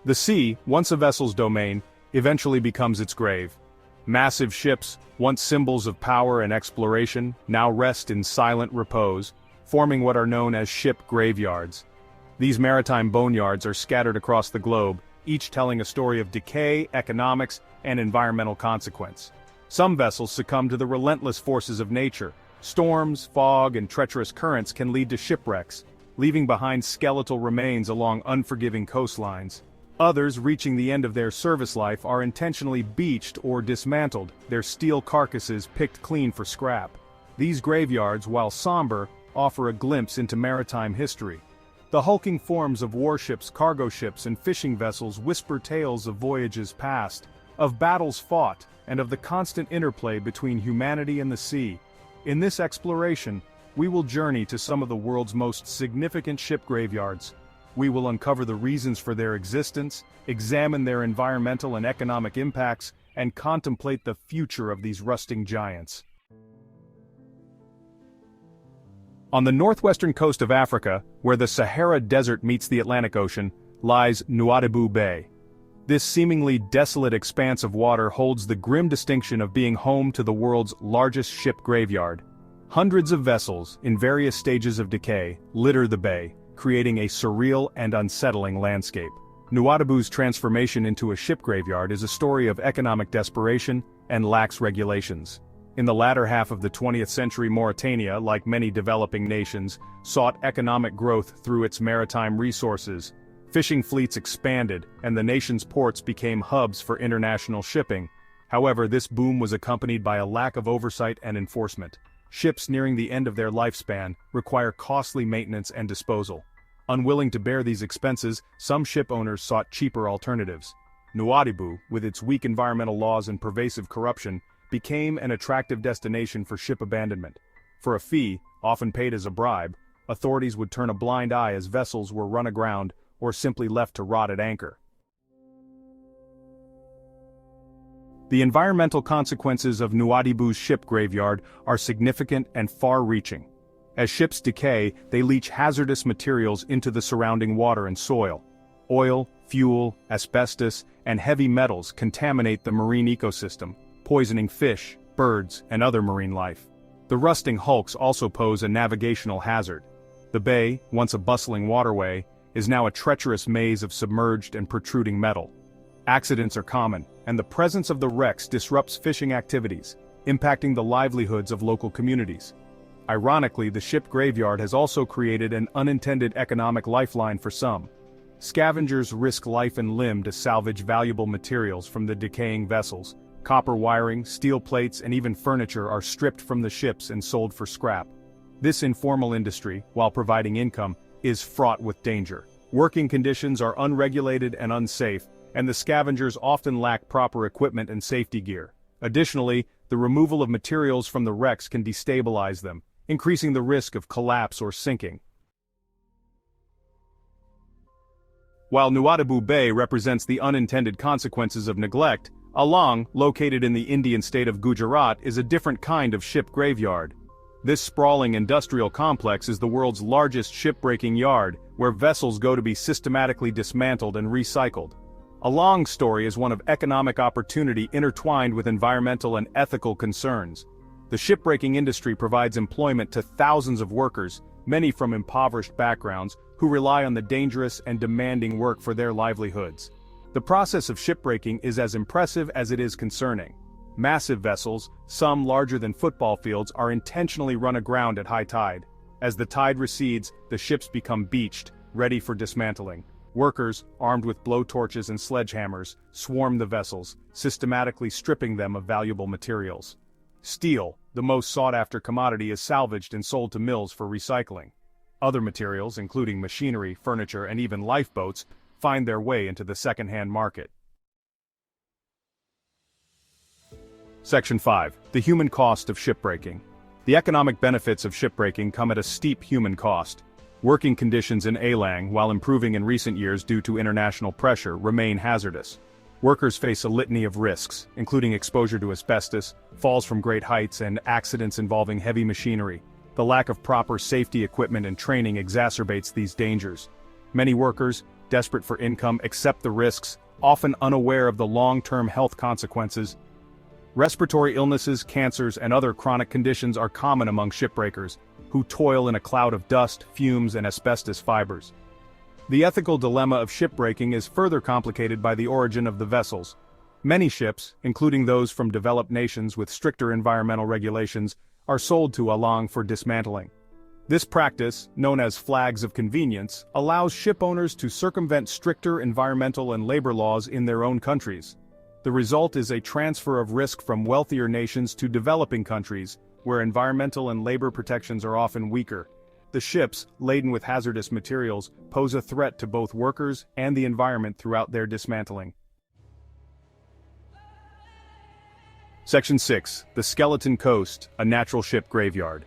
The sea, once a vessel's domain, eventually becomes its grave. Massive ships, once symbols of power and exploration, now rest in silent repose, forming what are known as ship graveyards. These maritime boneyards are scattered across the globe, each telling a story of decay, economics, and environmental consequence. Some vessels succumb to the relentless forces of nature. Storms, fog, and treacherous currents can lead to shipwrecks, leaving behind skeletal remains along unforgiving coastlines. Others, reaching the end of their service life, are intentionally beached or dismantled, their steel carcasses picked clean for scrap. These graveyards, while somber, offer a glimpse into maritime history. The hulking forms of warships, cargo ships, and fishing vessels whisper tales of voyages past, of battles fought, and of the constant interplay between humanity and the sea. In this exploration, we will journey to some of the world's most significant ship graveyards. We will uncover the reasons for their existence, examine their environmental and economic impacts, and contemplate the future of these rusting giants. On the northwestern coast of Africa, where the Sahara Desert meets the Atlantic Ocean, lies Nouadhibou Bay. This seemingly desolate expanse of water holds the grim distinction of being home to the world's largest ship graveyard. Hundreds of vessels, in various stages of decay, litter the bay, creating a surreal and unsettling landscape. Nouadhibou's transformation into a ship graveyard is a story of economic desperation and lax regulations. In the latter half of the 20th century, Mauritania, like many developing nations, sought economic growth through its maritime resources. Fishing fleets expanded, and the nation's ports became hubs for international shipping. However, this boom was accompanied by a lack of oversight and enforcement. Ships nearing the end of their lifespan require costly maintenance and disposal. Unwilling to bear these expenses, some ship owners sought cheaper alternatives. Nouadhibou, with its weak environmental laws and pervasive corruption, became an attractive destination for ship abandonment. For a fee, often paid as a bribe, authorities would turn a blind eye as vessels were run aground or simply left to rot at anchor. The environmental consequences of Nouadhibou's ship graveyard are significant and far-reaching. As ships decay, they leach hazardous materials into the surrounding water and soil. Oil, fuel, asbestos, and heavy metals contaminate the marine ecosystem, poisoning fish, birds, and other marine life. The rusting hulks also pose a navigational hazard. The bay, once a bustling waterway, is now a treacherous maze of submerged and protruding metal. Accidents are common, and the presence of the wrecks disrupts fishing activities, impacting the livelihoods of local communities. Ironically, the ship graveyard has also created an unintended economic lifeline for some. Scavengers risk life and limb to salvage valuable materials from the decaying vessels. Copper wiring, steel plates, and even furniture are stripped from the ships and sold for scrap. This informal industry, while providing income, is fraught with danger. Working conditions are unregulated and unsafe, and the scavengers often lack proper equipment and safety gear. Additionally, the removal of materials from the wrecks can destabilize them, increasing the risk of collapse or sinking. While Nouadhibou Bay represents the unintended consequences of neglect, Alang, located in the Indian state of Gujarat, is a different kind of ship graveyard. This sprawling industrial complex is the world's largest shipbreaking yard, where vessels go to be systematically dismantled and recycled. Alang's story is one of economic opportunity intertwined with environmental and ethical concerns. The shipbreaking industry provides employment to thousands of workers, many from impoverished backgrounds, who rely on the dangerous and demanding work for their livelihoods. The process of shipbreaking is as impressive as it is concerning. Massive vessels, some larger than football fields, are intentionally run aground at high tide. As the tide recedes, the ships become beached, ready for dismantling. Workers, armed with blowtorches and sledgehammers, swarm the vessels, systematically stripping them of valuable materials. Steel, the most sought-after commodity, is salvaged and sold to mills for recycling. Other materials, including machinery, furniture, and even lifeboats, find their way into the second-hand market. Section 5. The human cost of shipbreaking. The economic benefits of shipbreaking come at a steep human cost. Working conditions in Alang, while improving in recent years due to international pressure, remain hazardous. Workers face a litany of risks, including exposure to asbestos, falls from great heights, and accidents involving heavy machinery. The lack of proper safety equipment and training exacerbates these dangers. Many workers, desperate for income, accept the risks, often unaware of the long-term health consequences. Respiratory illnesses, cancers, and other chronic conditions are common among shipbreakers, who toil in a cloud of dust, fumes, and asbestos fibers. The ethical dilemma of shipbreaking is further complicated by the origin of the vessels. Many ships, including those from developed nations with stricter environmental regulations, are sold to Alang for dismantling. This practice, known as flags of convenience, allows ship owners to circumvent stricter environmental and labor laws in their own countries. The result is a transfer of risk from wealthier nations to developing countries, where environmental and labor protections are often weaker. The ships, laden with hazardous materials, pose a threat to both workers and the environment throughout their dismantling. Section 6. The Skeleton Coast, a natural ship graveyard.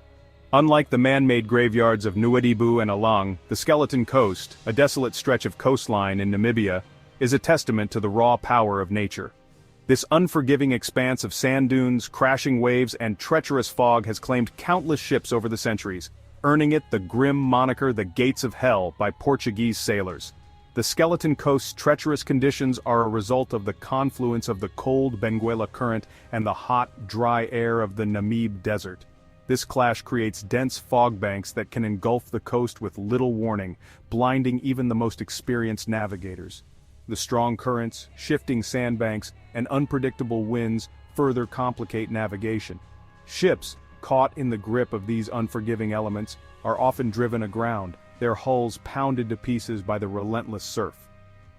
Unlike the man-made graveyards of Nouadhibou and Alang, the Skeleton Coast, a desolate stretch of coastline in Namibia, is a testament to the raw power of nature. This unforgiving expanse of sand dunes, crashing waves, and treacherous fog has claimed countless ships over the centuries, earning it the grim moniker "the Gates of Hell" by Portuguese sailors. The Skeleton Coast's treacherous conditions are a result of the confluence of the cold Benguela Current and the hot, dry air of the Namib Desert. This clash creates dense fog banks that can engulf the coast with little warning, blinding even the most experienced navigators. The strong currents, shifting sandbanks, and unpredictable winds further complicate navigation. Ships, caught in the grip of these unforgiving elements, are often driven aground, their hulls pounded to pieces by the relentless surf.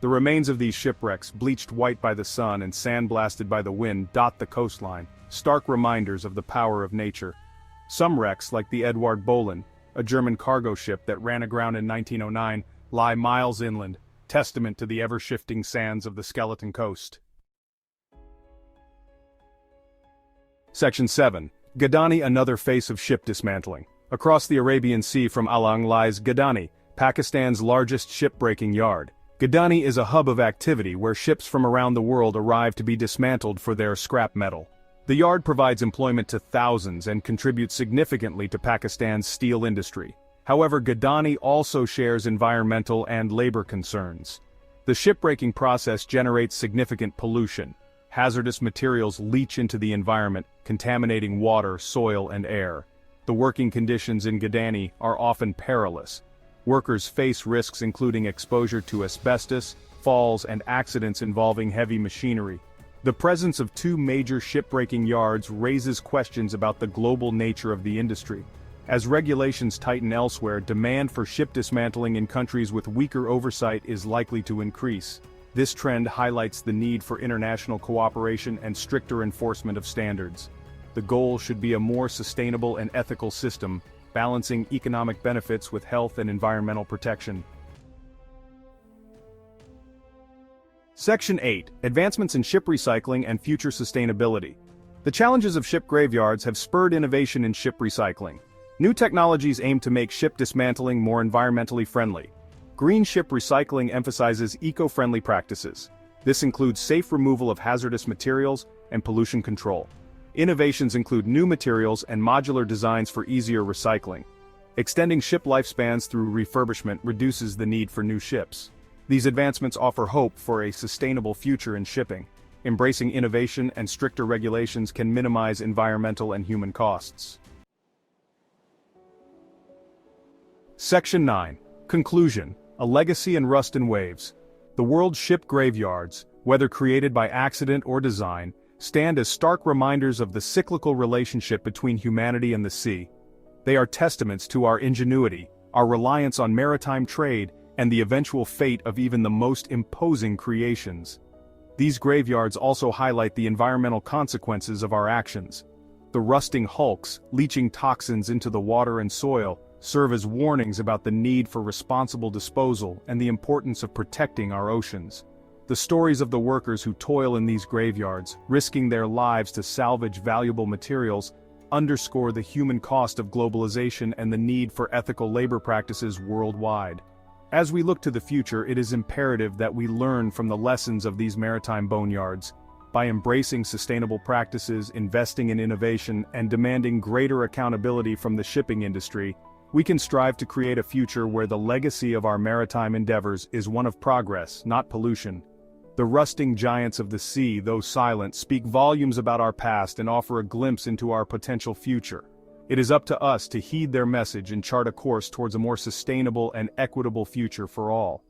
The remains of these shipwrecks, bleached white by the sun and sandblasted by the wind, dot the coastline, stark reminders of the power of nature. Some wrecks, like the Edward Bolen, a German cargo ship that ran aground in 1909, lie miles inland, testament to the ever-shifting sands of the Skeleton Coast. Section 7. Gadani, another face of ship dismantling. Across the Arabian Sea from Alang lies Gadani, Pakistan's largest shipbreaking yard. Gadani is a hub of activity where ships from around the world arrive to be dismantled for their scrap metal. The yard provides employment to thousands and contributes significantly to Pakistan's steel industry. However, Gadani also shares environmental and labor concerns. The shipbreaking process generates significant pollution. Hazardous materials leach into the environment, contaminating water, soil, and air. The working conditions in Gadani are often perilous. Workers face risks including exposure to asbestos, falls, and accidents involving heavy machinery. The presence of two major shipbreaking yards raises questions about the global nature of the industry. As regulations tighten elsewhere, demand for ship dismantling in countries with weaker oversight is likely to increase. This trend highlights the need for international cooperation and stricter enforcement of standards. The goal should be a more sustainable and ethical system, balancing economic benefits with health and environmental protection. Section 8. Advancements in ship recycling and future sustainability. The challenges of ship graveyards have spurred innovation in ship recycling. New technologies aim to make ship dismantling more environmentally friendly. Green ship recycling emphasizes eco-friendly practices. This includes safe removal of hazardous materials and pollution control. Innovations include new materials and modular designs for easier recycling. Extending ship lifespans through refurbishment reduces the need for new ships. These advancements offer hope for a sustainable future in shipping. Embracing innovation and stricter regulations can minimize environmental and human costs. Section 9. Conclusion. A legacy in rust and waves. The world's ship graveyards, whether created by accident or design, stand as stark reminders of the cyclical relationship between humanity and the sea. They are testaments to our ingenuity, our reliance on maritime trade, and the eventual fate of even the most imposing creations. These graveyards also highlight the environmental consequences of our actions. The rusting hulks, leaching toxins into the water and soil, serve as warnings about the need for responsible disposal and the importance of protecting our oceans. The stories of the workers who toil in these graveyards, risking their lives to salvage valuable materials, underscore the human cost of globalization and the need for ethical labor practices worldwide. As we look to the future, it is imperative that we learn from the lessons of these maritime boneyards. By embracing sustainable practices, investing in innovation, and demanding greater accountability from the shipping industry, We can strive to create a future where the legacy of our maritime endeavors is one of progress, not pollution. The rusting giants of the sea, though silent, speak volumes about our past and offer a glimpse into our potential future. It is up to us to heed their message and chart a course towards a more sustainable and equitable future for all.